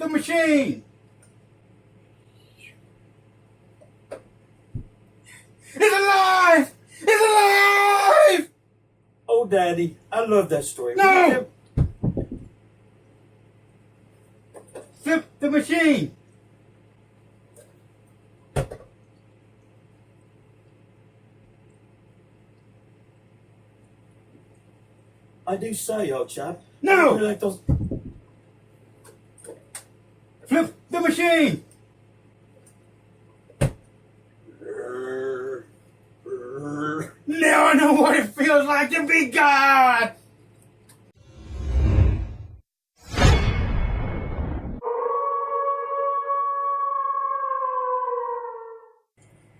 the machine! It's alive! It's alive! Oh, Daddy, I love that story. No! Flip the machine! I do say, old chap. No! You like those? Flip the machine! Now I know what it feels like to be God!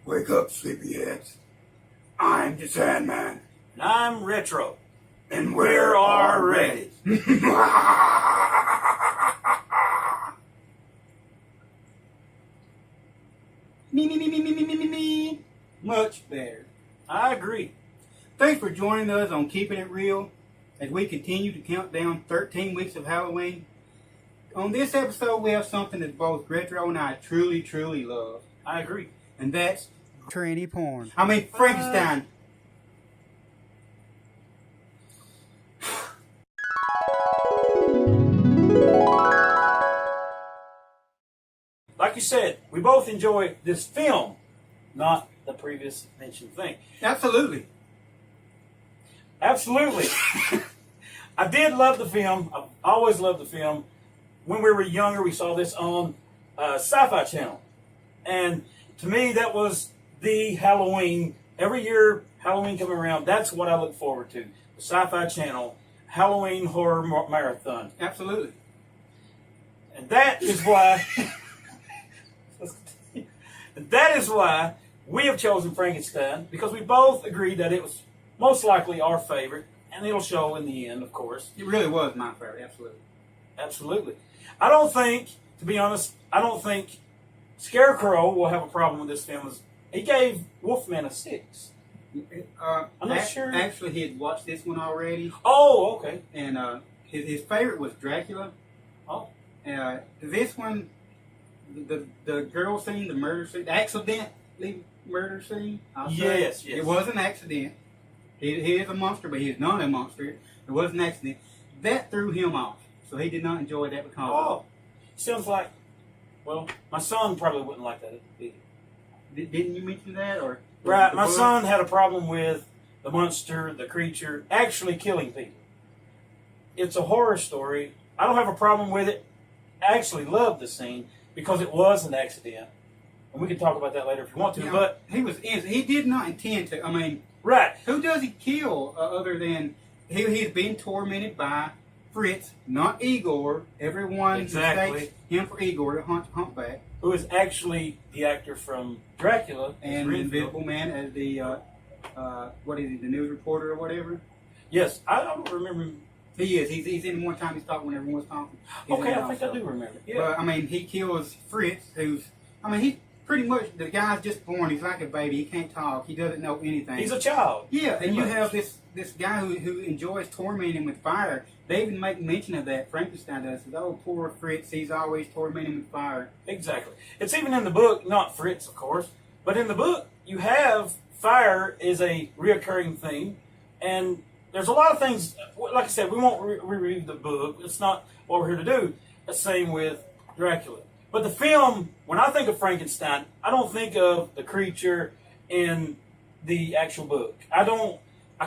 Wake up, sleepyheads. I'm the Sandman. And I'm Retro. And we're already. Me. Much better. I agree. Thanks for joining us on Keeping It Real as we continue to count down 13 weeks of Halloween. On this episode, we have something that both Retro and I truly, truly love. I agree. And that's tranny porn. I mean, Frankenstein. Like you said, we both enjoy this film, not the previous mentioned thing. Absolutely. Absolutely. I did love the film. I've always loved the film. When we were younger, we saw this on Sci-Fi Channel. And to me, that was the Halloween. Every year, Halloween coming around, that's what I look forward to. The Sci-Fi Channel Halloween Horror Marathon. Absolutely. And that is why... that is why we have chosen Frankenstein, because we both agreed that it was most likely our favorite, and it'll show in the end, of course. It really was my favorite, absolutely. Absolutely. I don't think, to be honest, I don't think Scarecrow will have a problem with this film. He gave Wolfman a 6. I'm not sure. Actually, he had watched this one already. Oh, okay. And his favorite was Dracula. Oh. This one, the girl scene, the murder scene, the accidentally murder scene. Yes. It was an accident. He is a monster, but he is not a monster. It was an accident. That threw him off. So he did not enjoy that because of it. Sounds like, well, my son probably wouldn't like that either. Didn't you mention that? Or right, my son had a problem with the monster, the creature, actually killing people. It's a horror story. I don't have a problem with it. I actually love the scene because it was an accident. And we can talk about that later if you want to. Yeah, but he did not intend to. I mean, right. Who does he kill other than he's being tormented by Fritz, not Igor. Everyone mistakes him for Igor, the humpback. Who is actually the actor from Dracula. And the Invisible Man as the, what is he, the news reporter or whatever? Yes, I don't remember him. He is. He's in one time he's talking when everyone's talking. Okay, I think I do remember. Yeah. But, I mean, he kills Fritz, he's pretty much, the guy's just born. He's like a baby. He can't talk. He doesn't know anything. He's a child. Yeah, and you have this guy who enjoys tormenting with fire. They even make mention of that. Frankenstein does. Says, oh, poor Fritz. He's always tormenting with fire. Exactly. It's even in the book, not Fritz, of course, but in the book, you have fire is a reoccurring theme. And there's a lot of things, like I said, we won't reread the book. It's not what we're here to do. The same with Dracula. But the film, when I think of Frankenstein, I don't think of the creature in the actual book. I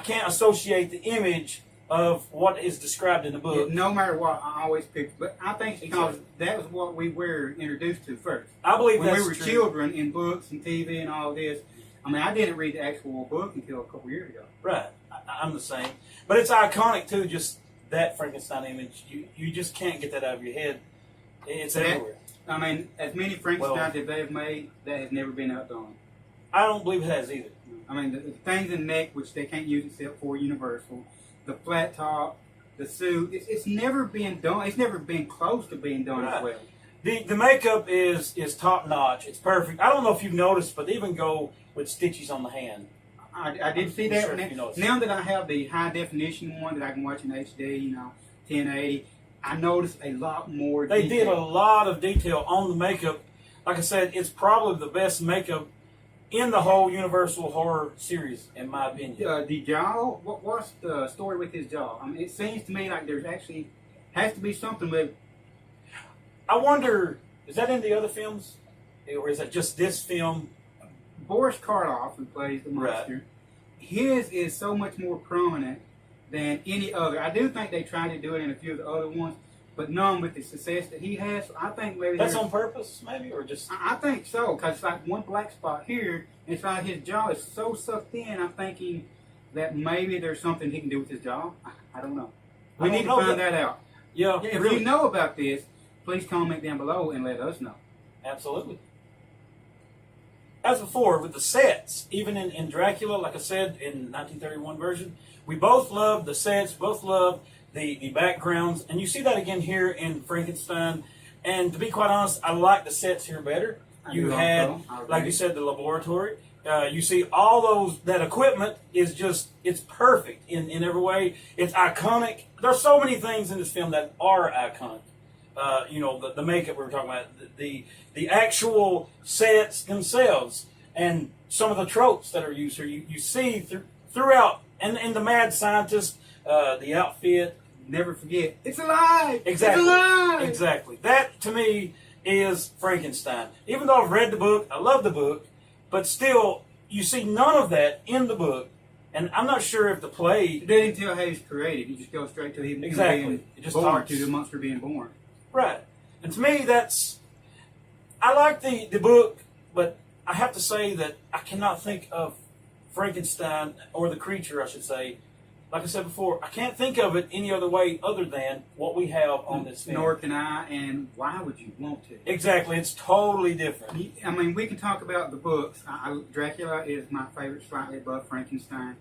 can't associate the image of what is described in the book. Yeah, no matter what, I always pick. But I think because that was what we were introduced to first. I believe when that's we were true. children in books and TV and all this. I mean, I didn't read the actual book until a couple years ago. Right, I'm the same. But it's iconic too. Just that Frankenstein image, you just can't get that out of your head. It's everywhere. I mean, as many Frankensteins as they have made, that has never been outdone. I don't believe it has either. I mean, the things in the neck, which they can't use except for Universal, the flat top, the suit, it's never been done. It's never been close to being done as well. The makeup is top notch. It's perfect. I don't know if you've noticed, but they even go with stitches on the hand. I did see that. Sure Now that I have the high definition one that I can watch in HD, 1080, I noticed a lot more They detail. did a lot of detail on the makeup. Like I said, it's probably the best makeup in the whole Universal horror series, in my opinion. The jaw, what's the story with his jaw? I mean, it seems to me like there's actually has to be something with. I wonder, is that in the other films? Or is that just this film? Boris Karloff, who plays the monster, his is so much more prominent than any other. I do think they tried to do it in a few of the other ones, but none with the success that he has. So I think maybe That's on purpose, maybe, or just... I think so, because it's like one black spot here, and it's like his jaw is so sucked in. I'm thinking that maybe there's something he can do with his jaw. I don't know. We need to find that out. Yeah, If really. you know about this, please comment down below and let us know. Absolutely. As before, with the sets, even in Dracula, like I said, in 1931 version, we both love the sets, both love the backgrounds, and you see that again here in Frankenstein. And to be quite honest, I like the sets here better. You had, like you said, the laboratory. You see all those, that equipment is just, it's perfect in every way. It's iconic. There's so many things in this film that are iconic. You know, the makeup we were talking about, the actual sets themselves, and some of the tropes that are used here. You see throughout, and the mad scientist, the outfit. Never forget, it's alive! Exactly. It's alive! Exactly. That, to me, is Frankenstein. Even though I've read the book, I love the book, but still, you see none of that in the book. And I'm not sure if the play... It doesn't tell how he's created. You just go straight to him being It just born, talks. to the monster being born. Right. And to me, that's... I like the book, but I have to say that I cannot think of Frankenstein, or the creature, I should say. Like I said before, I can't think of it any other way other than what we have on this film. Nor can I, and why would you want to? Exactly. It's totally different. I mean, we can talk about the books. Dracula is my favorite, slightly above Frankenstein.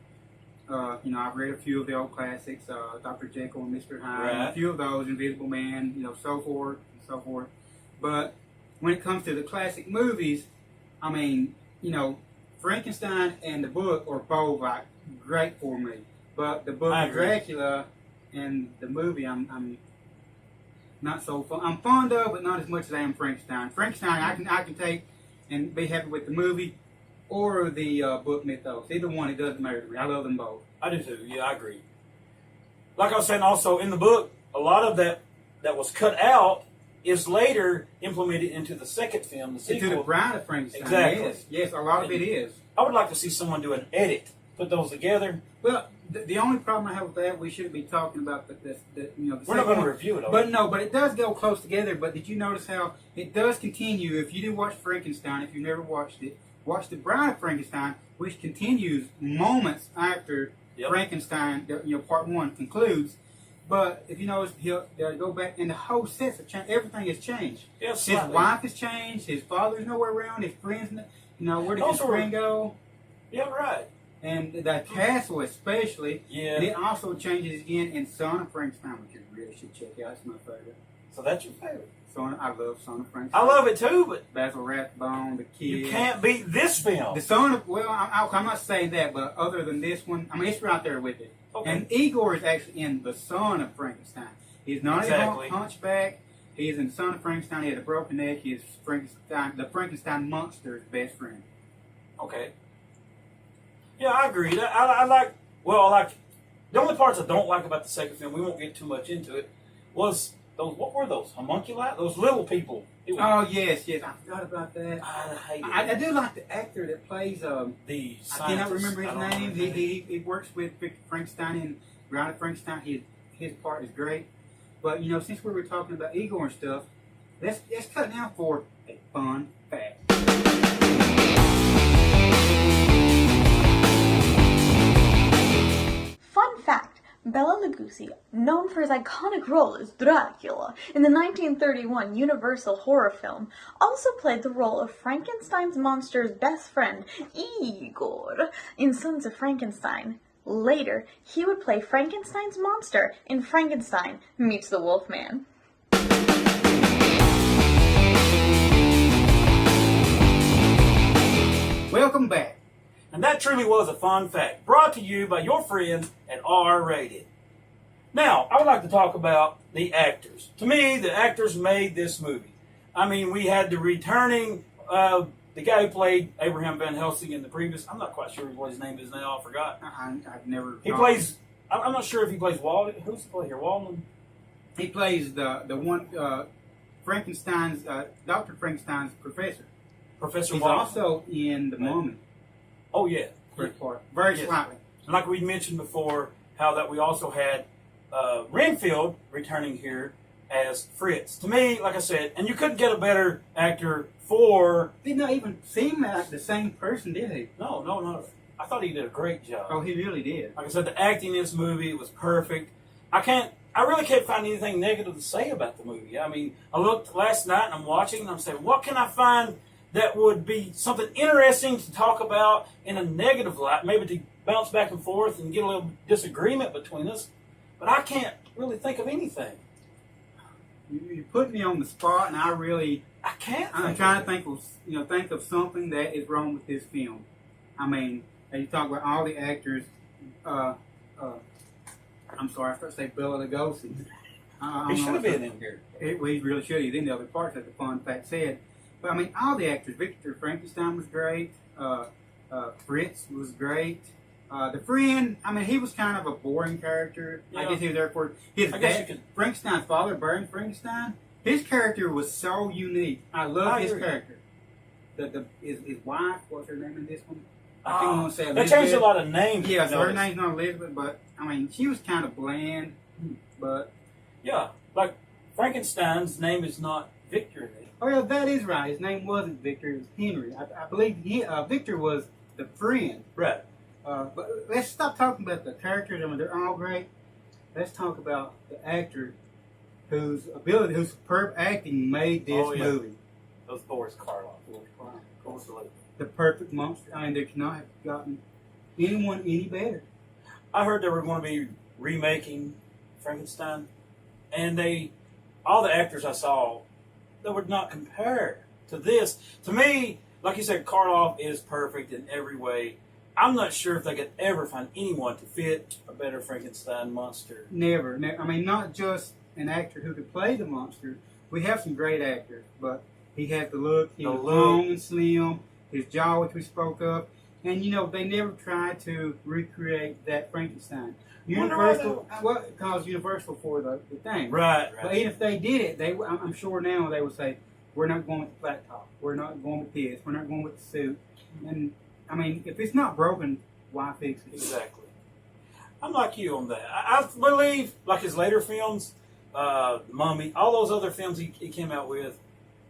You know, I've read a few of the old classics, Dr. Jekyll and Mr. Hyde, and a few of those, Invisible Man, you know, so forth and so forth. But when it comes to the classic movies, I mean, you know, Frankenstein and the book are both like great for me. But the book of Dracula and the movie, I'm not so fun. I'm fond of, but not as much as I am Frankenstein. Frankenstein, I can take and be happy with the movie or the book mythos. Either one, it doesn't matter to me. I love them both. I do too. Yeah, I agree. Like I was saying, also in the book, a lot of that was cut out is later implemented into the second film, the sequel. Into the Bride of Frankenstein. Exactly. Yes, a lot of it is. I would like to see someone do an edit, put those together. Well, the only problem I have with that, we shouldn't be talking about the you know. The We're not going to review it. But it does go close together. But did you notice how it does continue? If you do watch Frankenstein, if you've never watched it, watch the Bride of Frankenstein, which continues moments after Frankenstein, you know, part one concludes. But if you notice, they'll go back, and the whole sets have changed. Everything has changed. Yes, his wife has changed. His father's nowhere around. His friends, you know, where did his friend go? Yeah, right. And the castle especially. Yeah. And it also changes again in Son of Frankenstein, which you really should check out. It's my favorite. So that's your favorite? I love Son of Frankenstein. I love it too, but Basil Rathbone, the kid. you can't beat this film. The Son of, well, I'm not saying that, but other than this one, I mean, it's right there with it. Okay. And Igor is actually in The Son of Frankenstein. He's not a hunchback. He's in Son of Frankenstein. He had a broken neck. He's the Frankenstein monster's best friend. Okay. Yeah, I agree. I like the only parts I don't like about the second film, we won't get too much into it, was those, what were those, homunculi? Those little people. Oh, yes, I forgot about that. I hate it. I do like the actor that plays, the scientist. I cannot remember his name. He works with Frankenstein and Bride of Frankenstein. His part is great. But, you know, since we were talking about Igor and stuff, let's cut now for a fun fact. Fun fact, Bela Lugosi, known for his iconic role as Dracula in the 1931 Universal horror film, also played the role of Frankenstein's monster's best friend, Igor, in Sons of Frankenstein. Later, he would play Frankenstein's monster in Frankenstein Meets the Wolfman. Welcome back. And that truly was a fun fact, brought to you by your friends at R Rated. Now, I would like to talk about the actors. To me, the actors made this movie. I mean, we had the returning, the guy who played Abraham Van Helsing in the previous. I'm not quite sure what his name is now. I forgot. I've never. He plays. I'm not sure if he plays Wall. Who's the player? Wallman. He plays the one Frankenstein's Dr. Frankenstein's professor. Professor He's Wallman. also in the Mummy. Oh yeah. First part, very Yes. slightly. And like we mentioned before, how that we also had Renfield returning here as Fritz. To me, like I said, and you couldn't get a better actor for. Did not even seem like the same person, did he? No. I thought he did a great job. Oh, he really did. Like I said, the acting in this movie was perfect. I really can't find anything negative to say about the movie. I mean, I looked last night and I'm watching and I'm saying, what can I find that would be something interesting to talk about in a negative light, maybe to bounce back and forth and get a little disagreement between us. But I can't really think of anything. You put me on the spot, and I can't. I'm trying to think of something that is wrong with this film. I mean, you talk about all the actors. I'm sorry, I started to say Bela Lugosi. He should have been in here. He really should. He's in the other parts, as the fun fact said. But I mean, all the actors. Victor Frankenstein was great. Fritz was great. The friend, I mean, he was kind of a boring character. Yeah. I guess he was there for his dad. Frankenstein's father, Baron Frankenstein. His character was so unique. I love his character. His wife, what's her name in this one? I think I want to say Elizabeth. They changed a lot of names. Yeah, so her name's not Elizabeth, but I mean, she was kind of bland. But yeah, like Frankenstein's name is not Victor. Oh yeah, that is right. His name wasn't Victor; it was Henry. I believe Victor was the friend. Right. But let's stop talking about the characters. I mean, they're all great. Let's talk about the actor whose superb acting made this movie. That was Boris Karloff. The perfect monster. I mean, they could not have gotten anyone any better. I heard they were going to be remaking Frankenstein, and all the actors I saw, they would not compare to this. To me, like you said, Karloff is perfect in every way. I'm not sure if they could ever find anyone to fit a better Frankenstein monster. Never. I mean, not just an actor who could play the monster. We have some great actors, but he had the look. He was long and slim. His jaw, which we spoke of. And, they never tried to recreate that Frankenstein. Universal, because Universal for the thing. Right. But even if they did it, I'm sure now they would say, we're not going with the flat top. We're not going with this. We're not going with the suit. And, I mean, if it's not broken, why fix it? Exactly. I'm like you on that. I believe, like his later films, Mummy, all those other films he came out with,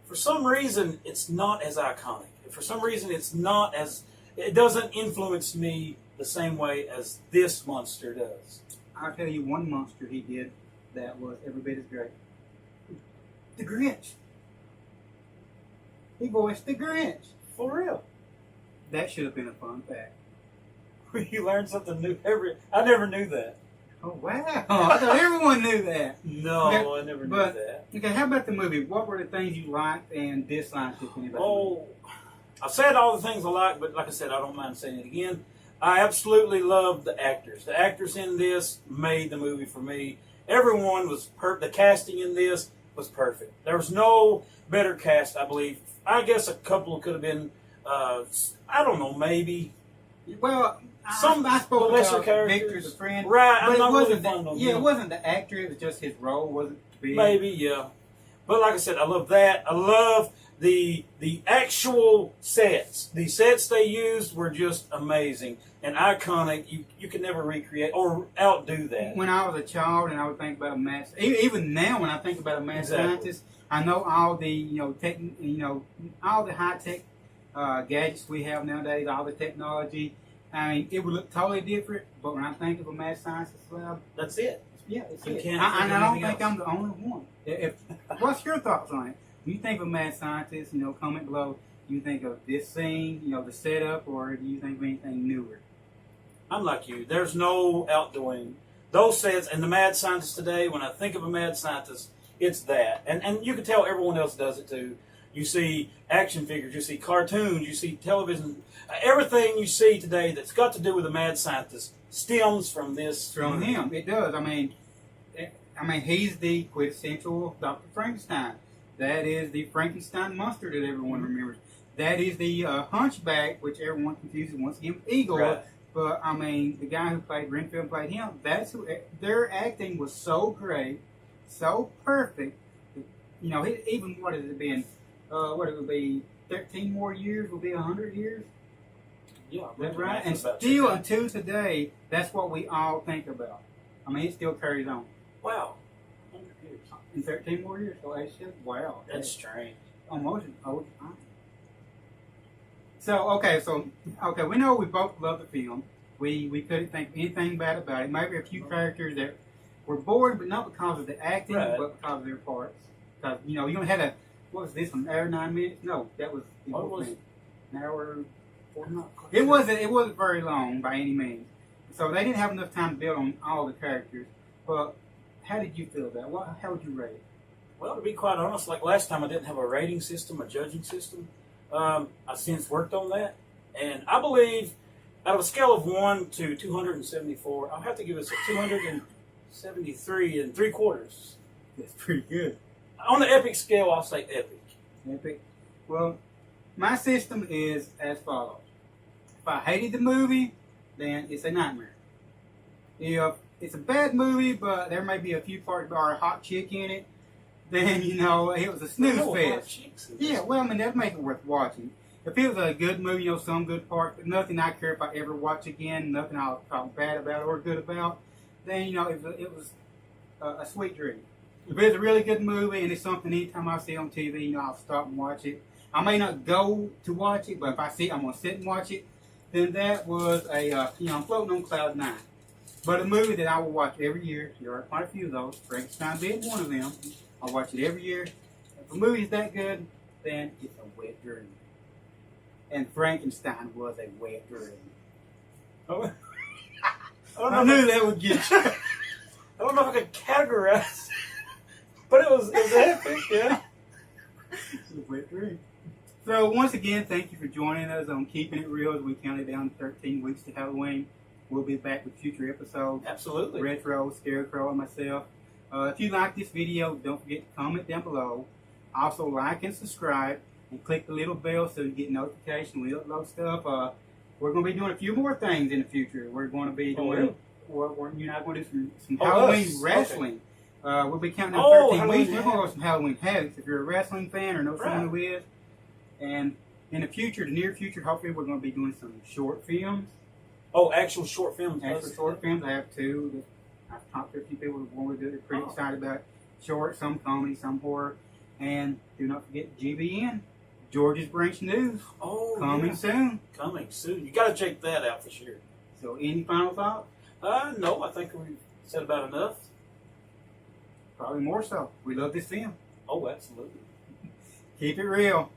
for some reason, it's not as iconic. For some reason, it doesn't influence me the same way as this monster does. I'll tell you one monster he did that was every bit as great. The Grinch. He voiced the Grinch. For real. That should have been a fun fact. You learn something new I never knew that. Oh, wow. I thought everyone knew that. No, I never knew that. Okay, how about the movie? What were the things you liked and disliked, if any, about the movie? I've said all the things I like, but like I said, I don't mind saying it again. I absolutely love the actors. The actors in this made the movie for me. Everyone was the casting in this was perfect. There was no better cast, I believe. I guess a couple could have been, I don't know, maybe. Well, I spoke lesser about Victor the friend. Right, but I'm not really fond of him. It wasn't the actor, it was just his role, wasn't to be. Maybe, yeah. But like I said, I love that. I love the actual sets. The sets they used were just amazing and iconic. You can never recreate or outdo that. When I was a child and I would think about a mad, even now when I think about a mad scientist, I know all the all the high tech gadgets we have nowadays, all the technology. I mean, it would look totally different. But when I think of a mad scientist lab, that's it. Yeah, it's it. I don't think I'm the only one. What's your thoughts on it? When you think of mad scientist, comment below. Do you think of this scene, the setup, or do you think of anything newer? I'm like you. There's no outdoing those sets. And the mad scientist today, when I think of a mad scientist, it's that. And you can tell everyone else does it too. You see action figures, you see cartoons, you see television. Everything you see today that's got to do with a mad scientist stems from this. From him. It does. I mean, I mean, he's the quintessential Dr. Frankenstein. That is the Frankenstein monster that everyone remembers. That is the Hunchback, which everyone confuses once again with Eagle. Right. But I mean, the guy who played Renfield played him. That's who. Their acting was so great, so perfect. You know, even what has it been? What it would be? 13 more years will be 100 years. Yeah, That's right. And about still, until today, that's what we all think about. I mean, it still carries on. Wow. 100 years. In 13 more years, so it's just wow. That's strange. Almost an old time. So okay, we know we both love the film. We couldn't think anything bad about it. Maybe a few characters that were bored, but not because of the acting, Right. but because of their parts. Because you only had a what was this, an hour 9 minutes? No, that was the whole was thing. An hour. Not It wasn't very long by any means. So they didn't have enough time to build on all the characters. But how did you feel about it? How would you rate it? Well, to be quite honest, like last time I didn't have a rating system, a judging system. I've since worked on that. And I believe out of a scale of 1 to 274, I'll have to give us a 273 and 3/4. That's pretty good. On the epic scale, I'll say epic. Epic. Well, my system is as follows. If I hated the movie, then it's a nightmare. If it's a bad movie, but there may be a few parts or a hot chick in it, then it was a snooze fest. Yeah, well, I mean that'd make it worth watching. If it was a good movie, some good parts, but nothing I care if I ever watch again, nothing I'll talk bad about or good about, then it was a sweet dream. If it's a really good movie and it's something anytime I see on TV, I'll stop and watch it. I may not go to watch it, but if I see it, I'm gonna sit and watch it. Then that was I'm floating on cloud 9. But a movie that I will watch every year. There are quite a few of those. Frankenstein being one of them. I watch it every year. If a movie's that good, then it's a wet dream. And Frankenstein was a wet dream. Oh. I knew that would get you. I don't know if I could categorize, but it was epic, yeah. It's a wet dream. So once again, thank you for joining us on Keeping It Real as we counted down 13 weeks to Halloween. We'll be back with future episodes. Absolutely. Retro, Scarecrow, and myself. If you like this video, don't forget to comment down below. Also like and subscribe and click the little bell so you get notification when we upload stuff. We're going to be doing a few more things in the future. We're going to be doing, you're not going to do some Halloween wrestling. Okay. We'll be counting down 13 weeks. We're going to go some Halloween Havocs if you're a wrestling fan or know someone who is. And in the future, the near future, hopefully we're going to be doing some short films. Oh, actual short films. Actual short films. I have 2. I've talked to a few people who want to do it. They're pretty excited about it. Short, some comedy, some horror. And do not forget GBN, George's Branch News. Oh, coming soon. Coming soon. You got to check that out for sure. So, any final thoughts? No, I think we said about enough. Probably more so. We love this film. Oh, absolutely. Keep it real.